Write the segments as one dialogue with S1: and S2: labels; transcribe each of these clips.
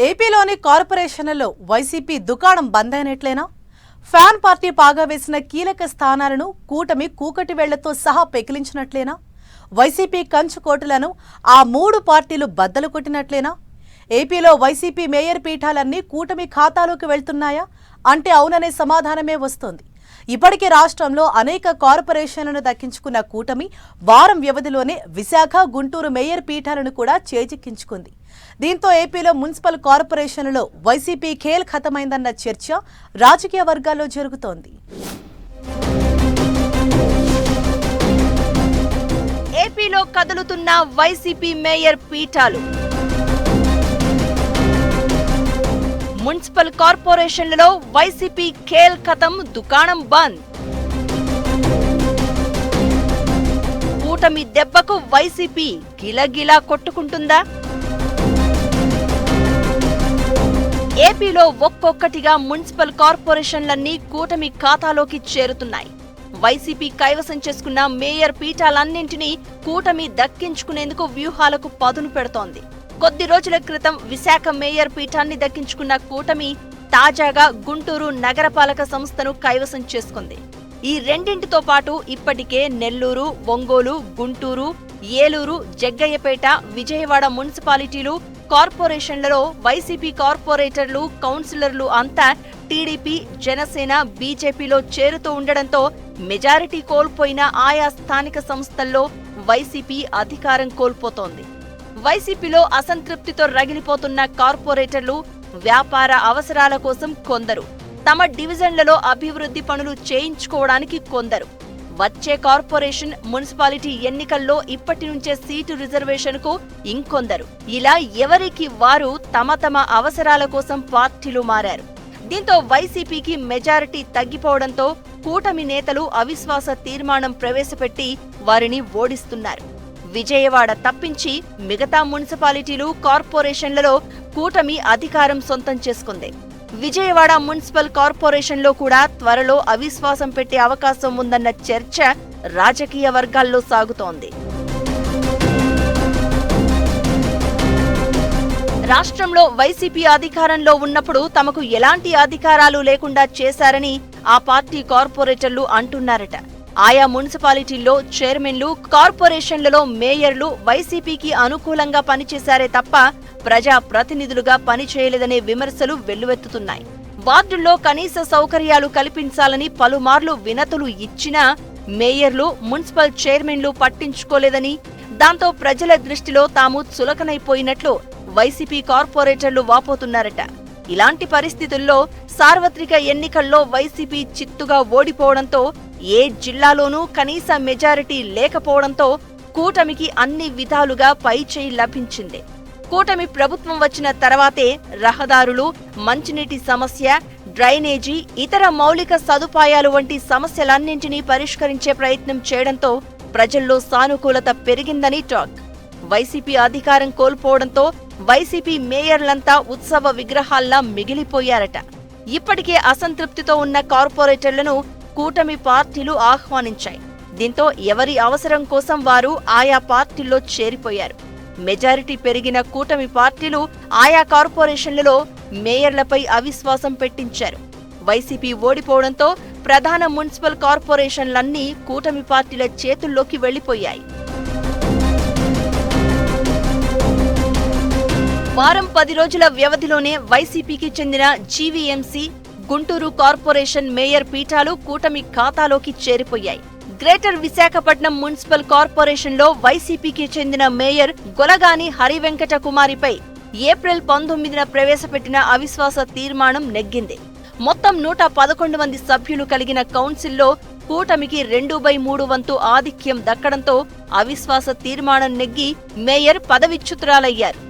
S1: ఏపీలోని కార్పొరేషన్లలో వైసీపీ దుకాణం బంద్ అయినట్లేనా? Fan party పాగా వేసిన కీలక స్థానాలను కూటమి కూకటి వేళ్లతో సహా పెకిలించినట్లేనా? వైసీపీ కంచుకోటలను ఆ మూడు పార్టీలు బద్దలు కొట్టినట్లేనా? ఏపీలో వైసీపీ మేయర్ పీఠాలన్నీ కూటమి ఖాతాలోకి వెళ్తున్నాయా అంటే అవుననే సమాధానమే వస్తోంది. ఇప్పటికే రాష్ట్రంలో అనేక కార్పొరేషన్లను దక్కించుకున్న కూటమి వారం వ్యవధిలోనే విశాఖ, గుంటూరు మేయర్ పీఠాలను కూడా చేజిక్కించుకుంది. దీంతో ఏపీలో మున్సిపల్ కార్పొరేషన్లలో వైసీపీ ఖేల్ ఖతమైందన్న చర్చ రాజకీయ వర్గాల్లో జరుగుతోంది.
S2: ఏపీలో కదులుతున్న వైసీపీ మేయర్ పీఠాలు. మున్సిపల్ కార్పొరేషన్లలో వైసీపీ ఖేల్ ఖతం, దుకాణం బంద్. కూటమి దెబ్బకు వైసీపీ గిలగిలా కొట్టుకుంటుందా? ఏపీలో ఒక్కొక్కటిగా మున్సిపల్ కార్పొరేషన్లన్నీ కూటమి ఖాతాలోకి చేరుతున్నాయి. వైసీపీ కైవసం చేసుకున్న మేయర్ పీఠాలన్నింటినీ కూటమి దక్కించుకునేందుకు వ్యూహాలకు పదును పెడుతోంది. కొద్ది రోజుల క్రితం విశాఖ మేయర్ పీఠాన్ని దక్కించుకున్న కూటమి తాజాగా గుంటూరు నగరపాలక సంస్థను కైవసం చేసుకుంది. ఈ రెండింటితో పాటు ఇప్పటికే నెల్లూరు, ఒంగోలు, గుంటూరు, ఏలూరు, జగ్గయ్యపేట, విజయవాడ మున్సిపాలిటీలు, కార్పొరేషన్లలో వైసీపీ కార్పొరేటర్లు, కౌన్సిలర్లు అంతా టీడీపీ, జనసేన, బీజేపీలో చేరుతూ ఉండడంతో మెజారిటీ కోల్పోయిన ఆయా స్థానిక సంస్థల్లో వైసీపీ అధికారం కోల్పోతోంది. వైసీపీలో అసంతృప్తితో రగిలిపోతున్న కార్పొరేటర్లు, వ్యాపార అవసరాల కోసం కొందరు, తమ డివిజన్లలో అభివృద్ధి పనులు చేయించుకోవడానికి కొందరు, వచ్చే కార్పొరేషన్, మున్సిపాలిటీ ఎన్నికల్లో ఇప్పటి నుంచే సీటు రిజర్వేషన్కు ఇంకొందరు, ఇలా ఎవరికి వారు తమ తమ అవసరాల కోసం పార్టీలు మారారు. దీంతో వైసీపీకి మెజారిటీ తగ్గిపోవడంతో కూటమి నేతలు అవిశ్వాస తీర్మానం ప్రవేశపెట్టి వారిని ఓడిస్తున్నారు. విజయవాడ తప్పించి మిగతా మున్సిపాలిటీలు, కార్పొరేషన్లలో కూటమి అధికారం సొంతం చేసుకుంది. విజయవాడ మున్సిపల్ కార్పొరేషన్లో కూడా త్వరలో అవిశ్వాసం పెట్టే అవకాశం ఉందన్న చర్చ రాజకీయ వర్గాల్లో సాగుతోంది. రాష్ట్రంలో వైసీపీ అధికారంలో ఉన్నప్పుడు తమకు ఎలాంటి అధికారాలు లేకుండా చేశారని ఆ పార్టీ కార్పొరేటర్లు అంటున్నారట. ఆయా మున్సిపాలిటీల్లో చైర్మన్లు, కార్పొరేషన్లలో మేయర్లు వైసీపీకి అనుకూలంగా పనిచేశారే తప్ప ప్రజా ప్రతినిధులుగా పనిచేయలేదనే విమర్శలు వెల్లువెత్తుతున్నాయి. వార్డుల్లో కనీస సౌకర్యాలు కల్పించాలని పలుమార్లు వినతులు ఇచ్చినా మేయర్లు, మున్సిపల్ చైర్మన్లు పట్టించుకోలేదని, దాంతో ప్రజల దృష్టిలో తాము చులకనైపోయినట్లు వైసీపీ కార్పొరేటర్లు వాపోతున్నారట. ఇలాంటి పరిస్థితుల్లో సార్వత్రిక ఎన్నికల్లో వైసీపీ చిత్తుగా ఓడిపోవడంతో, ఏ జిల్లాలోనూ కనీస మెజారిటీ లేకపోవడంతో కూటమికి అన్ని విధాలుగా పైచేయి లభించింది. కూటమి ప్రభుత్వం వచ్చిన తర్వాతే రహదారులు, మంచినీటి సమస్య, డ్రైనేజీ, ఇతర మౌలిక సదుపాయాలు వంటి సమస్యలన్నింటినీ పరిష్కరించే ప్రయత్నం చేయడంతో ప్రజల్లో సానుకూలత పెరిగిందని టాక్. వైసీపీ అధికారం కోల్పోవడంతో వైసీపీ మేయర్లంతా ఉత్సవ విగ్రహాల్లా మిగిలిపోయారట. ఇప్పటికే అసంతృప్తితో ఉన్న కార్పొరేటర్లను కూటమి పార్టీలు ఆహ్వానించాయి. దీంతో ఎవరి అవసరం కోసం వారు ఆయా పార్టీల్లో చేరిపోయారు. మెజారిటీ పెరిగిన కూటమి పార్టీలు ఆయా కార్పొరేషన్లలో మేయర్లపై అవిశ్వాసం పెట్టించారు. వైసీపీ ఓడిపోవడంతో ప్రధాన మున్సిపల్ కార్పొరేషన్లన్నీ కూటమి పార్టీల చేతుల్లోకి వెళ్లిపోయాయి. వారం 10 రోజుల వ్యవధిలోనే వైసీపీకి చెందిన జీవీఎంసీ, గుంటూరు కార్పొరేషన్ మేయర్ పీఠాలు కూటమి ఖాతాలోకి చేరిపోయాయి. గ్రేటర్ విశాఖపట్నం మున్సిపల్ కార్పొరేషన్లో వైసీపీకి చెందిన మేయర్ గొలగాని హరివెంకట కుమారిపై ఏప్రిల్ 19న ప్రవేశపెట్టిన అవిశ్వాస తీర్మానం నెగ్గింది. మొత్తం 111 మంది సభ్యులు కలిగిన కౌన్సిల్లో కూటమికి 2/3 వంతు ఆధిక్యం దక్కడంతో అవిశ్వాస తీర్మానం నెగ్గి మేయర్ పదవిచ్యుతురాలయ్యారు.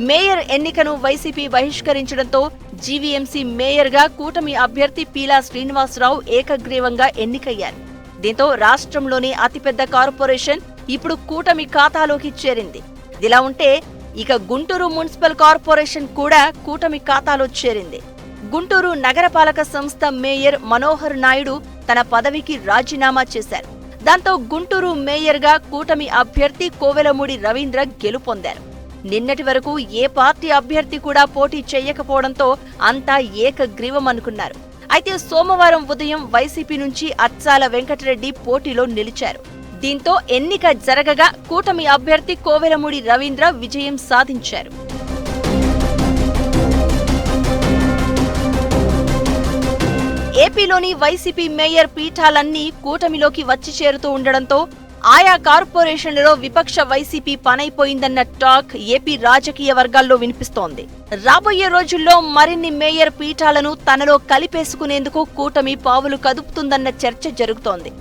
S2: మేయర్ ఎన్నికను వైసీపీ బహిష్కరించడంతో జీవీఎంసీ మేయర్గా కూటమి అభ్యర్థి పీలా శ్రీనివాసరావు ఏకగ్రీవంగా ఎన్నికయ్యారు. దీంతో రాష్ట్రంలోనే అతిపెద్ద కార్పొరేషన్ ఇప్పుడు కూటమి ఖాతాలోకి చేరింది. ఇదిలా ఉంటే ఇక గుంటూరు మున్సిపల్ కార్పొరేషన్ కూడా కూటమి ఖాతాలో చేరింది. గుంటూరు నగరపాలక సంస్థ మేయర్ మనోహర్ నాయుడు తన పదవికి రాజీనామా చేశారు. దాంతో గుంటూరు మేయర్గా కూటమి అభ్యర్థి కోవెలమూడి రవీంద్ర గెలుపొందారు. నిన్నటి వరకు ఏ పార్టీ అభ్యర్థి కూడా పోటీ చేయకపోవడంతో అంతా ఏకగ్రీవం అనుకున్నారు. అయితే సోమవారం ఉదయం వైసీపీ నుంచి అచ్చాల వెంకటరెడ్డి పోటీలో నిలిచారు. దీంతో ఎన్నిక జరగగా కూటమి అభ్యర్థి కోవెలమూడి రవీంద్ర విజయం సాధించారు. ఏపీలోని వైసీపీ మేయర్ పీఠాలన్నీ కూటమిలోకి వచ్చి చేరుతూ ఉండడంతో ఆయా కార్పొరేషన్లలో విపక్ష వైసీపీ పనైపోయిందన్న టాక్ ఏపీ రాజకీయ వర్గాల్లో వినిపిస్తోంది. రాబోయే రోజుల్లో మరిన్ని మేయర్ పీఠాలను తనలో కలిపేసుకునేందుకు కూటమి పావులు కదుపుతుందన్న చర్చ జరుగుతోంది.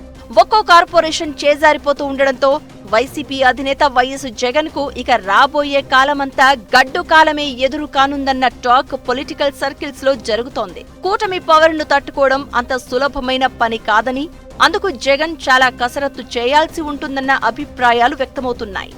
S2: ఒక్కో కార్పొరేషన్ చేజారిపోతూ ఉండడంతో వైసీపీ అధినేత వైఎస్ జగన్ కు ఇక రాబోయే కాలమంతా గడ్డు కాలమే ఎదురు కానుందన్న టాక్ పొలిటికల్ సర్కిల్స్ లో జరుగుతోంది. కూటమి పవర్ ను తట్టుకోవడం అంత సులభమైన పని కాదని, అందుకు జగన్ చాలా కసరత్తు చేయాల్సి ఉంటుందన్న అభిప్రాయాలు వ్యక్తమవుతున్నాయి.